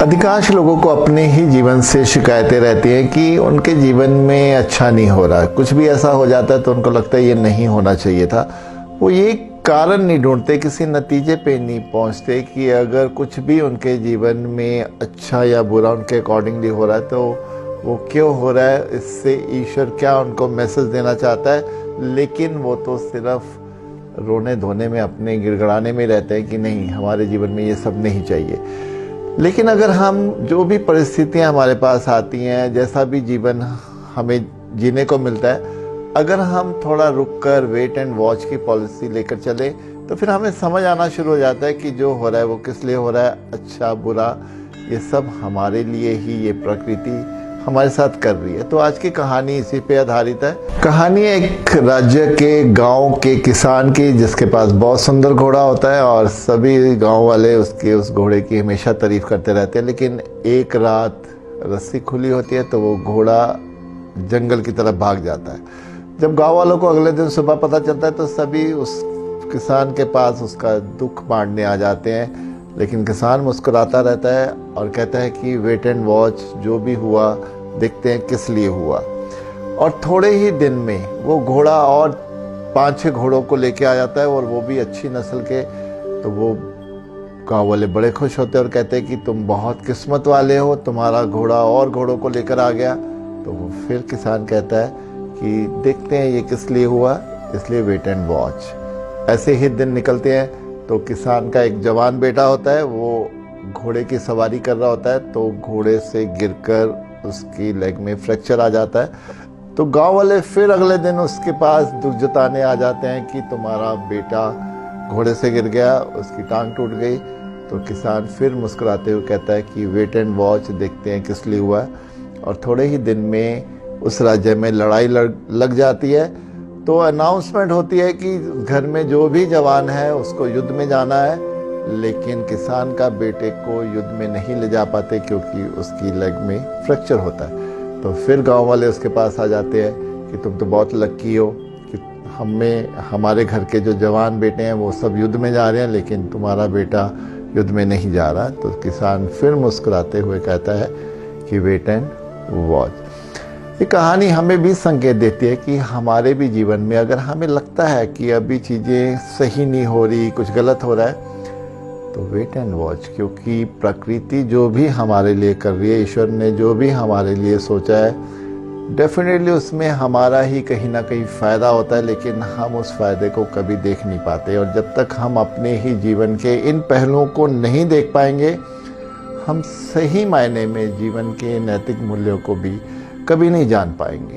अधिकांश लोगों को अपने ही जीवन से शिकायतें रहती हैं कि उनके जीवन में अच्छा नहीं हो रहा। कुछ भी ऐसा हो जाता है तो उनको लगता है ये नहीं होना चाहिए था। वो ये कारण नहीं ढूंढते, किसी नतीजे पे नहीं पहुंचते कि अगर कुछ भी उनके जीवन में अच्छा या बुरा उनके अकॉर्डिंगली हो रहा है तो वो क्यों हो रहा है, इससे ईश्वर क्या उनको मैसेज देना चाहता है। लेकिन वो तो सिर्फ रोने धोने में, अपने गिड़गड़ाने में रहते हैं कि नहीं, हमारे जीवन में ये सब नहीं चाहिए। लेकिन अगर हम जो भी परिस्थितियां हमारे पास आती हैं, जैसा भी जीवन हमें जीने को मिलता है, अगर हम थोड़ा रुक कर वेट एंड वॉच की पॉलिसी लेकर चले तो फिर हमें समझ आना शुरू हो जाता है कि जो हो रहा है वो किस लिए हो रहा है, अच्छा बुरा ये सब हमारे लिए ही ये प्रकृति हमारे साथ कर रही है। तो आज की कहानी इसी पे आधारित है। कहानी एक राज्य के गांव के किसान की, जिसके पास बहुत सुंदर घोड़ा होता है और सभी गांव वाले उसके उस घोड़े की हमेशा तारीफ करते रहते हैं। लेकिन एक रात रस्सी खुली होती है तो वो घोड़ा जंगल की तरफ भाग जाता है। जब गांव वालों को अगले दिन सुबह पता चलता है तो सभी उस किसान के पास उसका दुख बांटने आ जाते हैं। लेकिन किसान मुस्कुराता रहता है और कहता है कि वेट एंड वॉच, जो भी हुआ देखते हैं किस लिए हुआ। और थोड़े ही दिन में वो घोड़ा और 5-6 घोड़ों को लेके आ जाता है और वो भी अच्छी नस्ल के। तो वो गांव वाले बड़े खुश होते हैं और कहते हैं कि तुम बहुत किस्मत वाले हो, तुम्हारा घोड़ा और घोड़ों को लेकर आ गया। तो वो फिर किसान कहता है कि देखते हैं ये किस लिए हुआ, इसलिए वेट एंड वॉच। ऐसे ही दिन निकलते हैं तो किसान का एक जवान बेटा होता है, वो घोड़े की सवारी कर रहा होता है तो घोड़े से गिरकर उसकी लेग में फ्रैक्चर आ जाता है। तो गांव वाले फिर अगले दिन उसके पास दुख जताने आ जाते हैं कि तुम्हारा बेटा घोड़े से गिर गया, उसकी टांग टूट गई। तो किसान फिर मुस्कुराते हुए कहता है कि वेट एंड वॉच, देखते हैं किस लिए हुआ। और थोड़े ही दिन में उस राज्य में लड़ाई लग जाती है। तो अनाउंसमेंट होती है कि घर में जो भी जवान है उसको युद्ध में जाना है। लेकिन किसान का बेटे को युद्ध में नहीं ले जा पाते क्योंकि उसकी लेग में फ्रैक्चर होता है। तो फिर गांव वाले उसके पास आ जाते हैं कि तुम तो बहुत लकी हो कि हमारे घर के जो जवान बेटे हैं वो सब युद्ध में जा रहे हैं, लेकिन तुम्हारा बेटा युद्ध में नहीं जा रहा। तो किसान फिर मुस्कुराते हुए कहता है कि वेट एंड वॉच। ये कहानी हमें भी संकेत देती है कि हमारे भी जीवन में अगर हमें लगता है कि अभी चीज़ें सही नहीं हो रही, कुछ गलत हो रहा है, तो वेट एंड वॉच। क्योंकि प्रकृति जो भी हमारे लिए कर रही है, ईश्वर ने जो भी हमारे लिए सोचा है, डेफिनेटली उसमें हमारा ही कहीं ना कहीं फ़ायदा होता है। लेकिन हम उस फ़ायदे को कभी देख नहीं पाते। और जब तक हम अपने ही जीवन के इन पहलुओं को नहीं देख पाएंगे, हम सही मायने में जीवन के नैतिक मूल्यों को भी कभी नहीं जान पाएंगे।